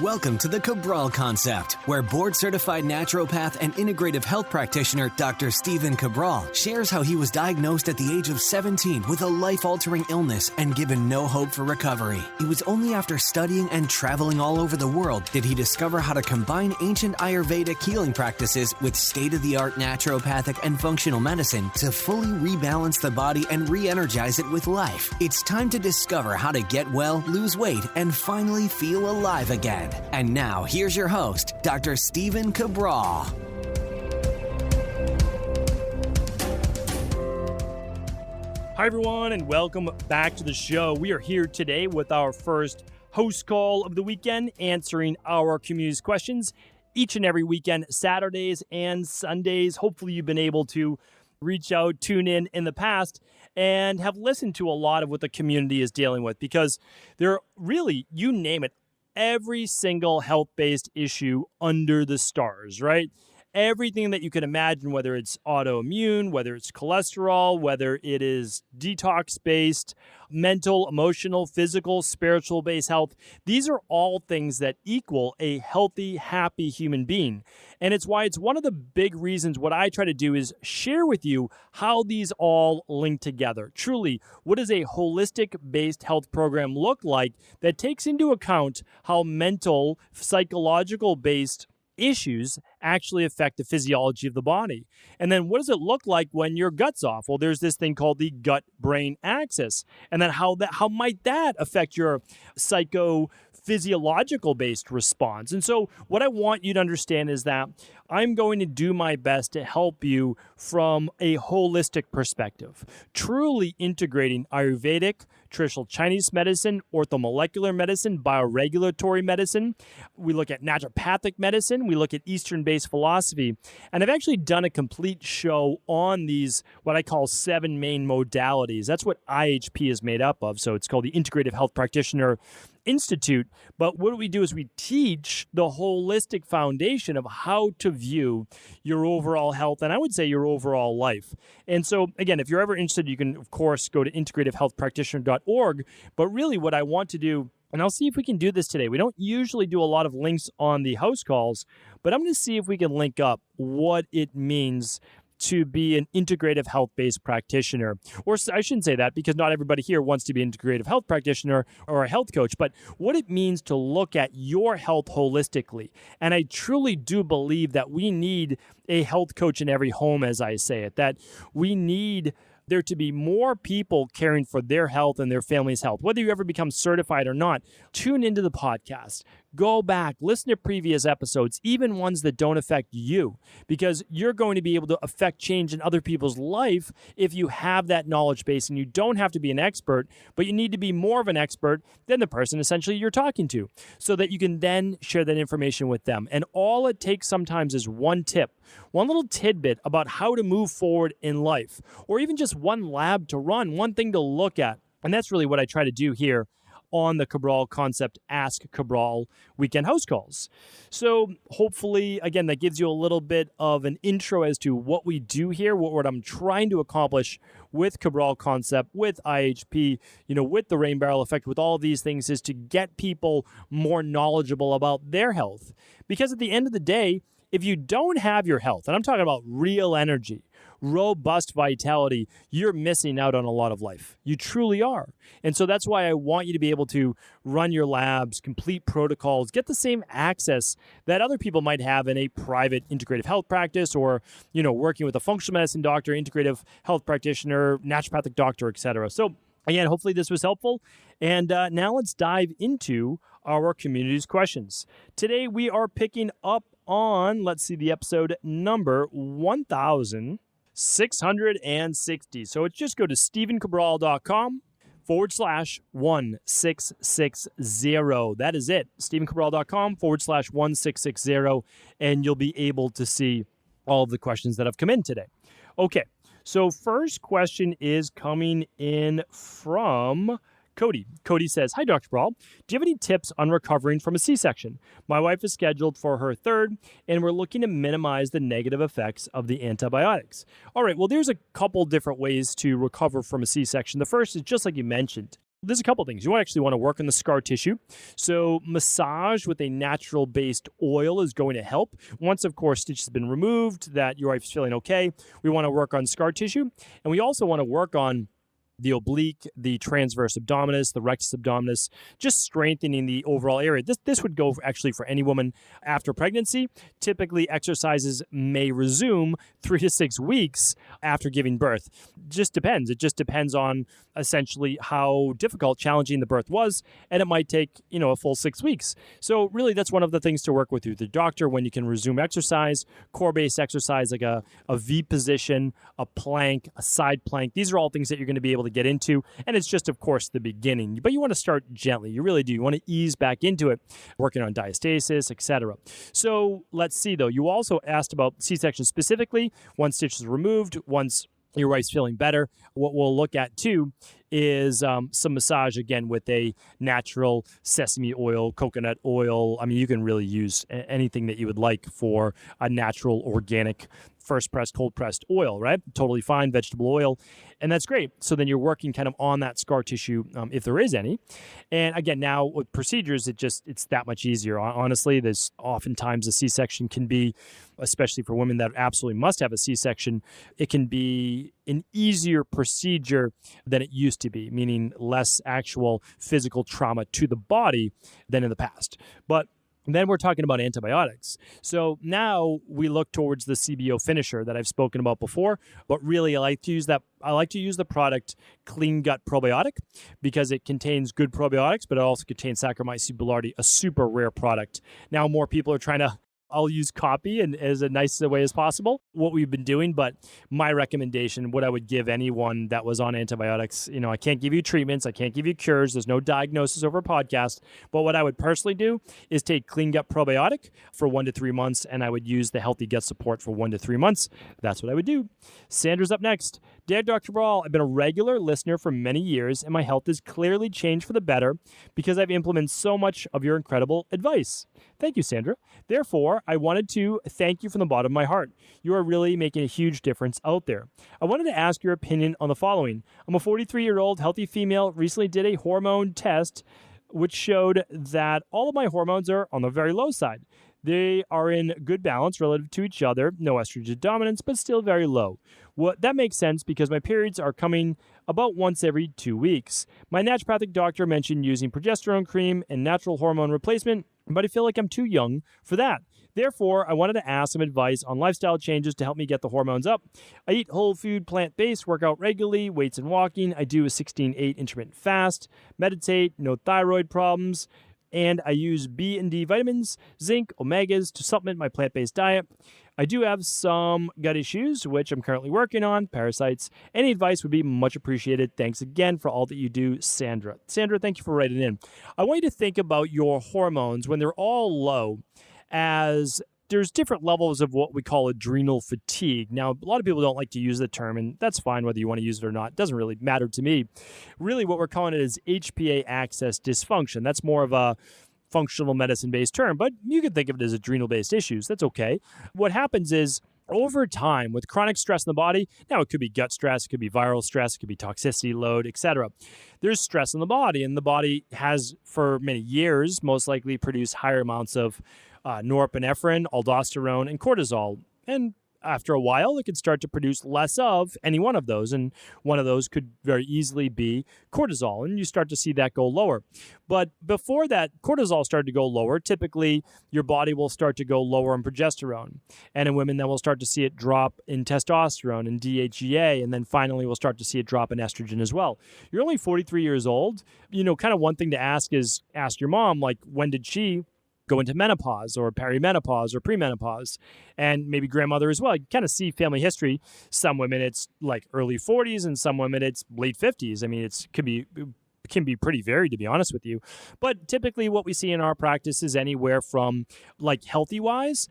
Welcome to the Cabral Concept, where board-certified naturopath and integrative health practitioner Dr. Cabral shares how he was diagnosed at the age of 17 with a life-altering illness and given no hope for recovery. It was only after studying and traveling all over the world did he discover how to combine ancient Ayurvedic healing practices with state-of-the-art naturopathic and functional medicine to fully rebalance the body and re-energize it with life. It's time to discover how to get well, lose weight, and finally feel alive again. And now, here's your host, Dr. Cabral. Hi, everyone, and welcome back to the show. We are here today with our first host call of the weekend, answering our community's questions each and every weekend, Saturdays and Sundays. Hopefully, you've been able to reach out, tune in the past, and have listened to a lot of what the community is dealing with, because there are really, you name it, every single health-based issue under the stars, right? Everything that you can imagine, whether it's autoimmune, whether it's cholesterol, whether it is detox-based, mental, emotional, physical, spiritual-based health. These are all things that equal a healthy, happy human being. And it's why it's one of the big reasons what I try to do is share with you how these all link together. Truly, what does a holistic-based health program look like that takes into account how mental, psychological-based issues actually affect the physiology of the body? And then what does it look like when your gut's off? Well, there's this thing called the gut-brain axis. And then how might that affect your psychophysiological based response? And so what I want you to understand is that I'm going to do my best to help you from a holistic perspective, truly integrating Ayurvedic, traditional Chinese medicine, orthomolecular medicine, bioregulatory medicine. We look at naturopathic medicine. We look at Eastern-based philosophy. And I've actually done a complete show on these, what I call 7 main modalities. That's what IHP is made up of. So it's called the Integrative Health Practitioner Institute. But what we do is we teach the holistic foundation of how to view your overall health, and I would say your overall life. And so, again, if you're ever interested, you can, of course, go to integrativehealthpractitioner.org. But really what I want to do, and I'll see if we can do this today. We don't usually do a lot of links on the house calls, but I'm going to see if we can link up what it means to be an integrative health-based practitioner. Or I shouldn't say that, because not everybody here wants to be an integrative health practitioner or a health coach, but what it means to look at your health holistically. And I truly do believe that we need a health coach in every home, as I say it, that we need there to be more people caring for their health and their family's health. Whether you ever become certified or not, tune into the podcast. Go back, listen to previous episodes, even ones that don't affect you, because you're going to be able to affect change in other people's life if you have that knowledge base. And you don't have to be an expert, but you need to be more of an expert than the person essentially you're talking to, so that you can then share that information with them. And all it takes sometimes is one tip, one little tidbit about how to move forward in life, or even just one lab to run, one thing to look at. And that's really what I try to do here on the Cabral Concept Ask Cabral weekend house calls. So hopefully, again, that gives you a little bit of an intro as to what we do here, what I'm trying to accomplish with Cabral Concept, with IHP, with the rain barrel effect, with all these things, is to get people more knowledgeable about their health. Because at the end of the day, if you don't have your health, and I'm talking about real energy, robust vitality, you're missing out on a lot of life. You truly are. And so that's why I want you to be able to run your labs, complete protocols, get the same access that other people might have in a private integrative health practice, or, working with a functional medicine doctor, integrative health practitioner, naturopathic doctor, etc. So again, hopefully this was helpful. And now let's dive into our community's questions. Today we are picking up on, let's see, the episode number 1660. So it's just go to StephenCabral.com/1660. That is it. StephenCabral.com/1660. And you'll be able to see all of the questions that have come in today. Okay. So first question is coming in from Cody. Cody says, "Hi, Dr. Cabral. Do you have any tips on recovering from a C-section? My wife is scheduled for her third, and we're looking to minimize the negative effects of the antibiotics." All right, well, there's a couple different ways to recover from a C-section. The first is just like you mentioned. There's a couple things. You actually want to work on the scar tissue. So massage with a natural-based oil is going to help. Once, of course, stitch has been removed, that your wife's feeling okay, we want to work on scar tissue. And we also want to work on the oblique, the transverse abdominis, the rectus abdominis, just strengthening the overall area. This would go actually for any woman after pregnancy. Typically, exercises may resume 3 to 6 weeks after giving birth. Just depends. It just depends on essentially how difficult, challenging the birth was, and it might take, a full 6 weeks. So really, that's one of the things to work with the doctor when you can resume exercise, core-based exercise like a V position, a plank, a side plank. These are all things that you're going to be able to get into, and it's just, of course, the beginning. But you want to start gently. You really do. You want to ease back into it, working on diastasis, etc. So let's see, though. You also asked about C-section specifically. Once stitch is removed, once your wife's feeling better, what we'll look at too is some massage, again, with a natural sesame oil, coconut oil. I mean, you can really use anything that you would like for a natural, organic, first pressed, cold pressed oil, right? Totally fine, vegetable oil. And that's great. So then you're working kind of on that scar tissue, if there is any. And again, now with procedures, it's that much easier. Honestly, there's oftentimes a C-section can be, especially for women that absolutely must have a C-section, it can be an easier procedure than it used to be, meaning less actual physical trauma to the body than in the past. But then we're talking about antibiotics. So now we look towards the CBO finisher that I've spoken about before, but really I like to use the product Clean Gut Probiotic because it contains good probiotics, but it also contains Saccharomyces boulardii, a super rare product. Now more people are trying to, I'll use copy and as nice a way as possible, what we've been doing. But my recommendation, what I would give anyone that was on antibiotics, I can't give you treatments, I can't give you cures, there's no diagnosis over a podcast. But what I would personally do is take Clean Gut Probiotic for 1 to 3 months, and I would use the Healthy Gut Support for 1 to 3 months. That's what I would do. Sandra's up next. Dear Dr. Cabral, I've been a regular listener for many years, and my health has clearly changed for the better because I've implemented so much of your incredible advice. Thank you, Sandra. Therefore, I wanted to thank you from the bottom of my heart. You are really making a huge difference out there. I wanted to ask your opinion on the following. I'm a 43-year-old healthy female, recently did a hormone test, which showed that all of my hormones are on the very low side. They are in good balance relative to each other, no estrogen dominance, but still very low. That makes sense because my periods are coming about once every 2 weeks. My naturopathic doctor mentioned using progesterone cream and natural hormone replacement, but I feel like I'm too young for that. Therefore, I wanted to ask some advice on lifestyle changes to help me get the hormones up. I eat whole food, plant-based, work out regularly, weights and walking. I do a 16-8 intermittent fast, meditate, no thyroid problems, and I use B and D vitamins, zinc, omegas to supplement my plant-based diet. I do have some gut issues, which I'm currently working on, parasites. Any advice would be much appreciated. Thanks again for all that you do, Sandra. Sandra, thank you for writing in. I want you to think about your hormones when they're all low as there's different levels of what we call adrenal fatigue. Now, a lot of people don't like to use the term, and that's fine whether you want to use it or not. It doesn't really matter to me. Really, what we're calling it is HPA axis dysfunction. That's more of a functional medicine-based term, but you can think of it as adrenal-based issues. That's okay. What happens is, over time, with chronic stress in the body, now it could be gut stress, it could be viral stress, it could be toxicity load, etc. There's stress in the body, and the body has, for many years, most likely produced higher amounts of norepinephrine, aldosterone, and cortisol. And after a while, it could start to produce less of any one of those. And one of those could very easily be cortisol. And you start to see that go lower. But before that cortisol started to go lower, typically your body will start to go lower in progesterone. And in women, then we'll start to see it drop in testosterone and DHEA. And then finally, we'll start to see it drop in estrogen as well. You're only 43 years old. Kind of one thing to ask is ask your mom, like, when did she go into menopause or perimenopause or premenopause, and maybe grandmother as well. You kind of see family history. Some women, it's like early 40s, and some women, it's late 50s. I mean, it can be pretty varied, to be honest with you. But typically what we see in our practice is anywhere from, like, healthy-wise,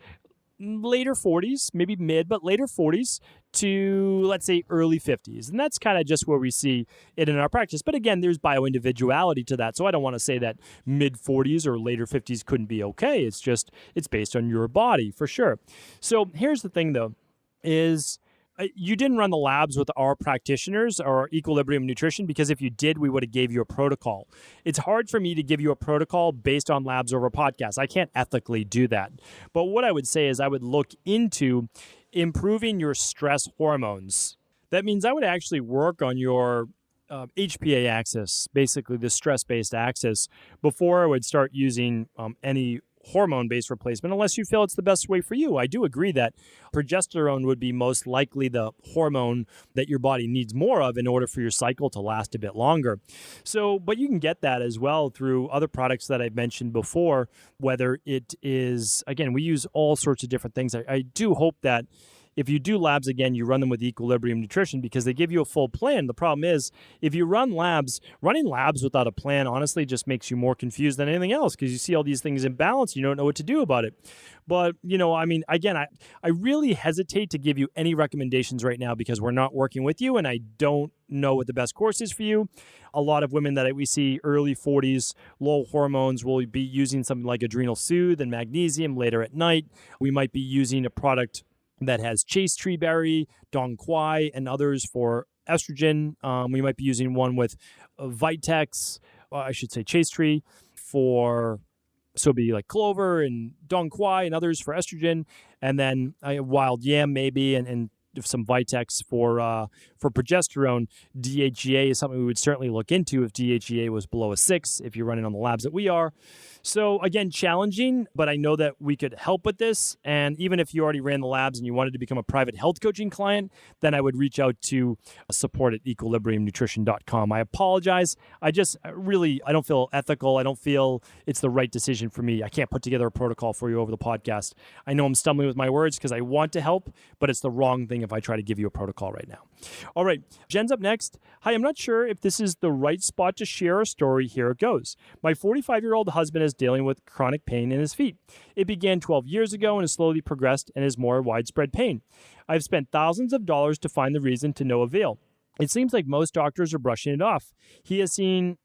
later 40s, maybe mid, but later 40s to, let's say, early 50s. And that's kind of just where we see it in our practice. But again, there's bio-individuality to that. So I don't want to say that mid 40s or later 50s couldn't be okay. It's based on your body for sure. So here's the thing, though, is you didn't run the labs with our practitioners or Equilibrium Nutrition, because if you did, we would have gave you a protocol. It's hard for me to give you a protocol based on labs over a podcast. I can't ethically do that. But what I would say is I would look into improving your stress hormones. That means I would actually work on your HPA axis, basically the stress-based axis, before I would start using any hormone-based replacement, unless you feel it's the best way for you. I do agree that progesterone would be most likely the hormone that your body needs more of in order for your cycle to last a bit longer. So, but you can get that as well through other products that I've mentioned before, whether it is, again, we use all sorts of different things. I do hope that if you do labs, again, you run them with Equilibrium Nutrition because they give you a full plan. The problem is, if you run labs, running labs without a plan, honestly, just makes you more confused than anything else because you see all these things in balance. You don't know what to do about it. But, again, I really hesitate to give you any recommendations right now because we're not working with you and I don't know what the best course is for you. A lot of women that we see early 40s, low hormones, will be using something like Adrenal Soothe and magnesium later at night. We might be using a product that has chase tree berry, dong quai, and others for estrogen. We might be using one with Vitex, chase tree for, so it'd be like clover and dong quai and others for estrogen, and then wild yam maybe, and some Vitex for progesterone. DHEA is something we would certainly look into if DHEA was below a 6, if you're running on the labs that we are. So again, challenging, but I know that we could help with this. And even if you already ran the labs and you wanted to become a private health coaching client, then I would reach out to support at equilibriumnutrition.com. I apologize. I don't feel ethical. I don't feel it's the right decision for me. I can't put together a protocol for you over the podcast. I know I'm stumbling with my words because I want to help, but it's the wrong thing if I try to give you a protocol right now. All right, Jen's up next. Hi, I'm not sure if this is the right spot to share a story. Here it goes. My 45-year-old husband is dealing with chronic pain in his feet. It began 12 years ago and has slowly progressed and is more widespread pain. I've spent thousands of dollars to find the reason to no avail. It seems like most doctors are brushing it off. He has seen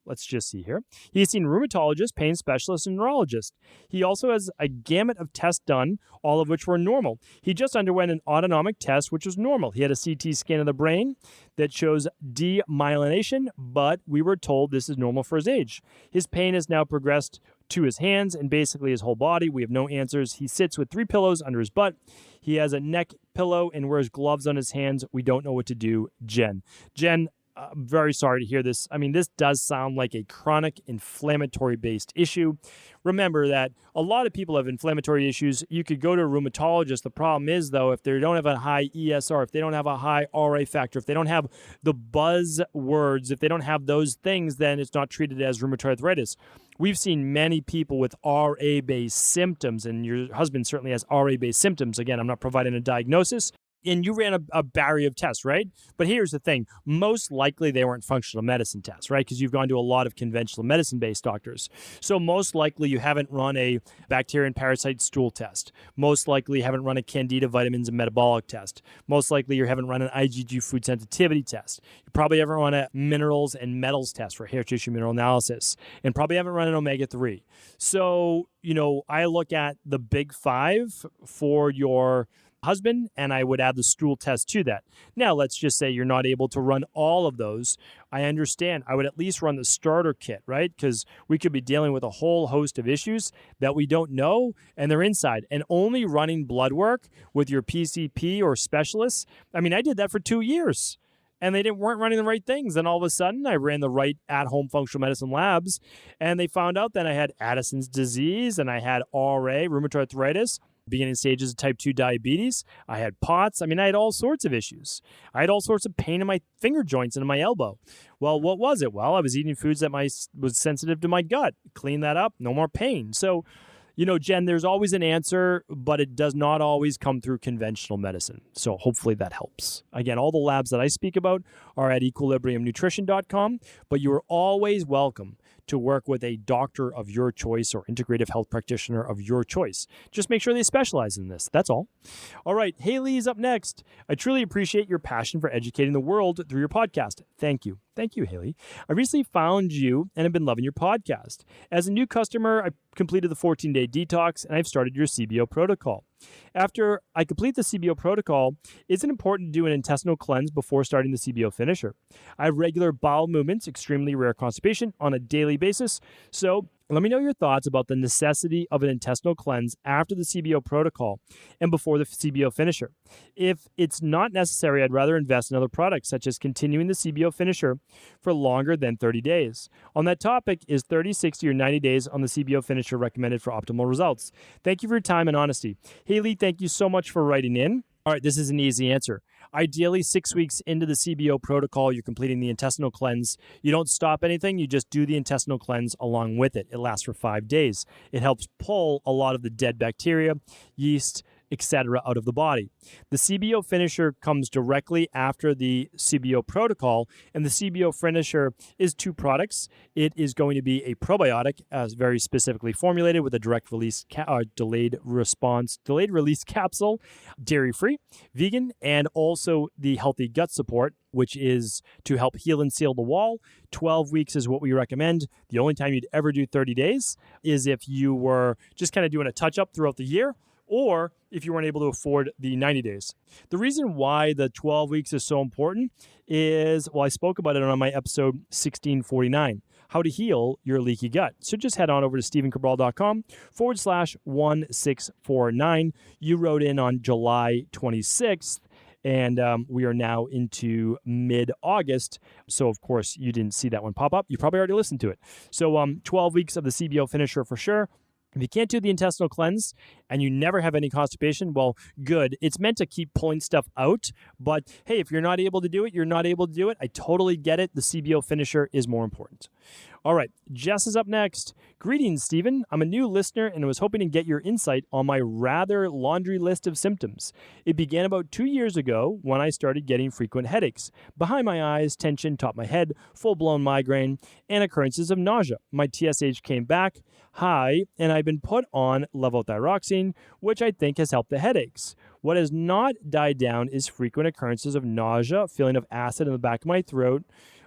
Let's just see here. He has seen rheumatologists, pain specialists, and neurologists. He also has a gamut of tests done, all of which were normal. He just underwent an autonomic test, which was normal. He had a CT scan of the brain that shows demyelination, but we were told this is normal for his age. His pain has now progressed to his hands and basically his whole body. We have no answers. He sits with 3 pillows under his butt. He has a neck pillow and wears gloves on his hands. We don't know what to do. Jen, I'm very sorry to hear this. I mean, this does sound like a chronic inflammatory-based issue. Remember that a lot of people have inflammatory issues. You could go to a rheumatologist. The problem is, though, if they don't have a high ESR, if they don't have a high RA factor, if they don't have the buzzwords, if they don't have those things, then it's not treated as rheumatoid arthritis. We've seen many people with RA-based symptoms, and your husband certainly has RA-based symptoms. Again, I'm not providing a diagnosis. And you ran a battery of tests, right? But here's the thing. Most likely they weren't functional medicine tests, right? Because you've gone to a lot of conventional medicine-based doctors. So most likely you haven't run a bacteria and parasite stool test. Most likely you haven't run a candida vitamins and metabolic test. Most likely you haven't run an IgG food sensitivity test. You probably haven't run a minerals and metals test for hair tissue mineral analysis. And probably haven't run an omega-3. So, I look at the big 5 for your husband, and I would add the stool test to that. Now, let's just say you're not able to run all of those. I understand. I would at least run the starter kit, right? Because we could be dealing with a whole host of issues that we don't know, and they're inside. And only running blood work with your PCP or specialists, I did that for 2 years. And they weren't running the right things. And all of a sudden, I ran the right at-home functional medicine labs, and they found out that I had Addison's disease, and I had RA, rheumatoid arthritis, beginning stages of type 2 diabetes. I had POTS. I had all sorts of issues. I had all sorts of pain in my finger joints and in my elbow. Well, what was it? Well, I was eating foods that was sensitive to my gut. Clean that up, no more pain. So, Jen, there's always an answer, but it does not always come through conventional medicine. So hopefully that helps. Again, all the labs that I speak about are at equilibriumnutrition.com, but you are always welcome to work with a doctor of your choice or integrative health practitioner of your choice. Just make sure they specialize in this. That's all. All right, Haley's up next. I truly appreciate your passion for educating the world through your podcast. Thank you. Thank you, Haley. I recently found you and have been loving your podcast. As a new customer, I completed the 14-day detox and I've started your CBO protocol. After I complete the CBO protocol, is it important to do an intestinal cleanse before starting the CBO finisher? I have regular bowel movements, extremely rare constipation on a daily basis. So let me know your thoughts about the necessity of an intestinal cleanse after the CBO protocol and before the CBO finisher. If it's not necessary, I'd rather invest in other products, such as continuing the CBO finisher for longer than 30 days. On that topic, is 30, 60, or 90 days on the CBO finisher recommended for optimal results? Thank you for your time and honesty. Haley, thank you so much for writing in. All right, this is an easy answer. Ideally, 6 weeks into the CBO protocol, you're completing the intestinal cleanse. You don't stop anything. You just do the intestinal cleanse along with it. It lasts for 5 days. It helps pull a lot of the dead bacteria, yeast, etc. out of the body. The CBO finisher comes directly after the CBO protocol, and the CBO finisher is 2 products. It is going to be a probiotic, very specifically formulated with a direct release, delayed release capsule, dairy-free, vegan, and also the healthy gut support, which is to help heal and seal the wall. 12 weeks is what we recommend. The only time you'd ever do 30 days is if you were just kind of doing a touch-up throughout the year, or if you weren't able to afford the 90 days. The reason why the 12 weeks is so important is, well, I spoke about it on my episode 1649, how to heal your leaky gut. So just head on over to stevencabral.com/1649. You wrote in on July 26th, and we are now into mid-August. So, of course, you didn't see that one pop up. You probably already listened to it. So 12 weeks of the CBO finisher for sure. If you can't do the intestinal cleanse and you never have any constipation, well, good. It's meant to keep pulling stuff out. But hey, if you're not able to do it, you're not able to do it. I totally get it. The CBO finisher is more important. All right, Jess is up next. Greetings, Stephen. I'm a new listener and was hoping to get your insight on my rather laundry list of symptoms. It began about 2 years ago when I started getting frequent headaches, behind my eyes, tension, top of my head, full-blown migraine, and occurrences of nausea. My TSH came back high, and I've been put on levothyroxine, which I think has helped the headaches. What has not died down is frequent occurrences of nausea, feeling of acid in the back of my throat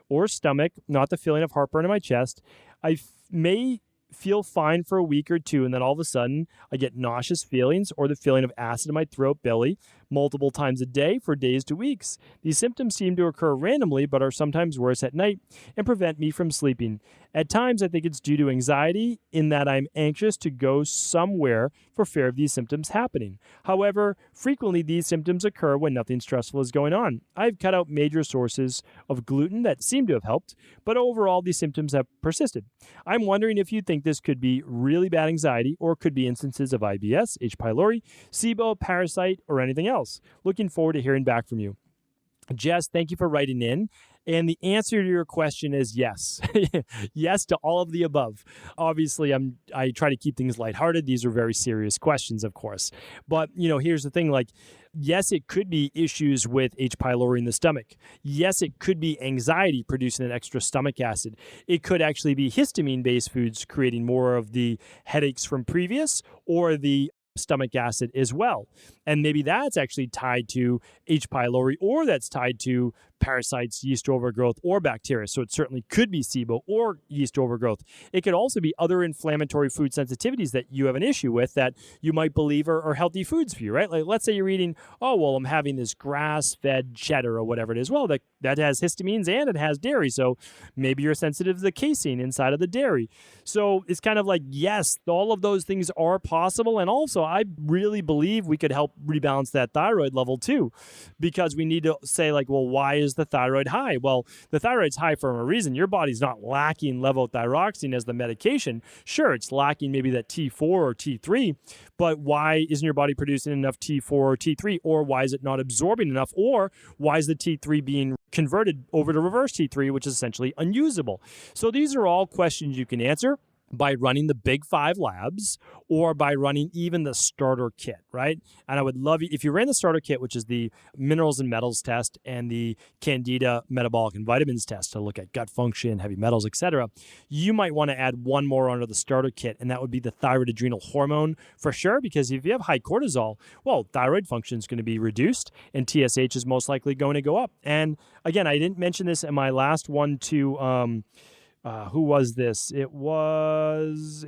or stomach, not the feeling of heartburn in my chest. I may feel fine for a week or two, and then all of a sudden I get nauseous feelings or the feeling of acid in my throat, belly, multiple times a day for days to weeks. These symptoms seem to occur randomly, but are sometimes worse at night and prevent me from sleeping. At times, I think it's due to anxiety in that I'm anxious to go somewhere for fear of these symptoms happening. However, frequently these symptoms occur when nothing stressful is going on. I've cut out major sources of gluten that seem to have helped, but overall these symptoms have persisted. I'm wondering if you think this could be really bad anxiety or could be instances of IBS, H. pylori, SIBO, parasite, or anything else. Looking forward to hearing back from you. Jess, thank you for writing in. And the answer to your question is yes. Yes to all of the above. Obviously, I try to keep things lighthearted. These are very serious questions, of course. But, here's the thing, yes, it could be issues with H. pylori in the stomach. Yes, it could be anxiety producing an extra stomach acid. It could actually be histamine-based foods creating more of the headaches from previous, or the stomach acid as well. And maybe that's actually tied to H. pylori, or that's tied to parasites, yeast overgrowth, or bacteria. So it certainly could be SIBO or yeast overgrowth. It could also be other inflammatory food sensitivities that you have an issue with that you might believe are healthy foods for you, right? Like, let's say you're eating, I'm having this grass-fed cheddar or whatever it is. Well, that has histamines and it has dairy. So maybe you're sensitive to the casein inside of the dairy. So it's kind of like, yes, all of those things are possible. And also, I really believe we could help rebalance that thyroid level too, because we need to say why is the thyroid high? Well, the thyroid's high for a reason. Your body's not lacking levothyroxine as the medication. Sure, it's lacking maybe that T4 or T3, but why isn't your body producing enough T4 or T3? Or why is it not absorbing enough? Or why is the T3 being converted over to reverse T3, which is essentially unusable? So these are all questions you can answer by running the Big 5 labs or by running even the starter kit, right? And I would love you, if you ran the starter kit, which is the minerals and metals test and the Candida metabolic and vitamins test to look at gut function, heavy metals, etc., you might want to add one more onto the starter kit, and that would be the thyroid adrenal hormone for sure, because if you have high cortisol, well, thyroid function is going to be reduced and TSH is most likely going to go up. And again, I didn't mention this in my last one to who was this? It was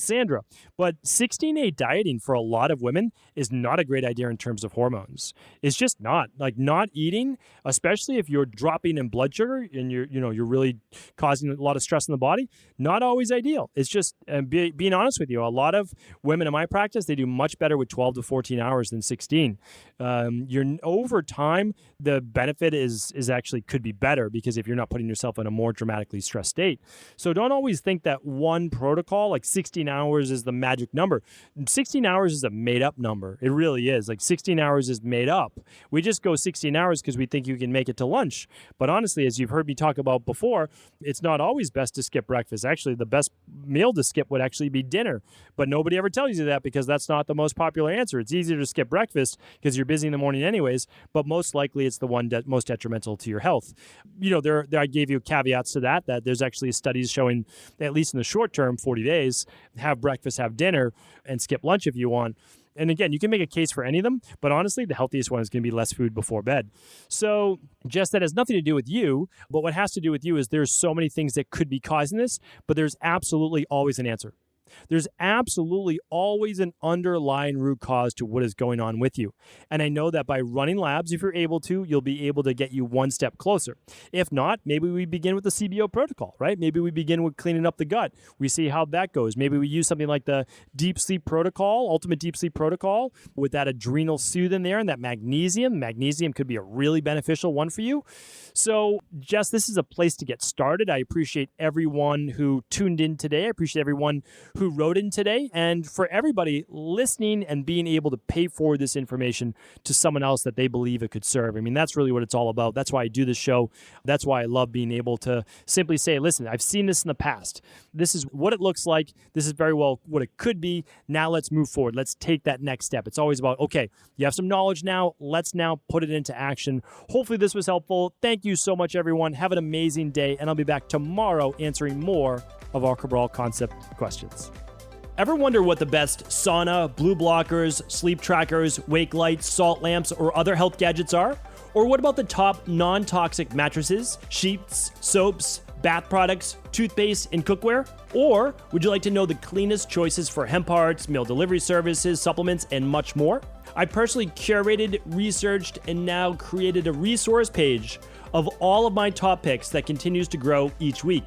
Sandra. But 16-8 dieting for a lot of women is not a great idea in terms of hormones. It's just not. Like, not eating, especially if you're dropping in blood sugar and you're really causing a lot of stress in the body, not always ideal. It's just, being honest with you, a lot of women in my practice, they do much better with 12 to 14 hours than 16. Over time, the benefit is actually could be better, because if you're not putting yourself in a more dramatically stressed state. So don't always think that one protocol, like 16 hours, is the magic number. 16 hours is a made up number. It really is. Like, 16 hours is made up. We just go 16 hours because we think you can make it to lunch. But honestly, as you've heard me talk about before, it's not always best to skip breakfast. Actually, the best meal to skip would actually be dinner. But nobody ever tells you that, because that's not the most popular answer. It's easier to skip breakfast because you're busy in the morning anyways, but most likely it's the one most detrimental to your health. I gave you caveats to that there's actually studies showing, at least in the short term, 40 days, have breakfast, have dinner, and skip lunch if you want. And again, you can make a case for any of them, but honestly, the healthiest one is going to be less food before bed. So Jess, that has nothing to do with you, but what has to do with you is there's so many things that could be causing this, but there's absolutely always an answer. There's absolutely always an underlying root cause to what is going on with you. And I know that by running labs, if you're able to, you'll be able to get you one step closer. If not, maybe we begin with the CBO protocol, right? Maybe we begin with cleaning up the gut. We see how that goes. Maybe we use something like the deep sleep protocol, ultimate deep sleep protocol, with that adrenal soothe in there and that magnesium. Magnesium could be a really beneficial one for you. So Jess, this is a place to get started. I appreciate everyone who tuned in today. I appreciate everyone who wrote in today, and for everybody listening and being able to pay forward this information to someone else that they believe it could serve. I mean, that's really what it's all about. That's why I do this show. That's why I love being able to simply say, listen, I've seen this in the past. This is what it looks like. This is very well what it could be. Now let's move forward. Let's take that next step. It's always about, okay, you have some knowledge now. Let's now put it into action. Hopefully this was helpful. Thank you so much, everyone. Have an amazing day, and I'll be back tomorrow answering more of our Cabral concept questions. Ever wonder what the best sauna, blue blockers, sleep trackers, wake lights, salt lamps, or other health gadgets are? Or what about the top non-toxic mattresses, sheets, soaps, bath products, toothpaste, and cookware? Or would you like to know the cleanest choices for hemp parts, meal delivery services, supplements, and much more? I personally curated, researched, and now created a resource page of all of my top picks that continues to grow each week.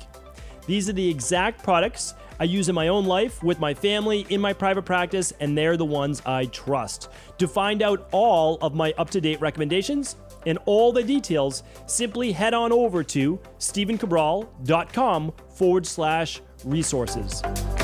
These are the exact products I use in my own life, with my family, in my private practice, and they're the ones I trust. To find out all of my up-to-date recommendations and all the details, simply head on over to stevencabral.com/resources.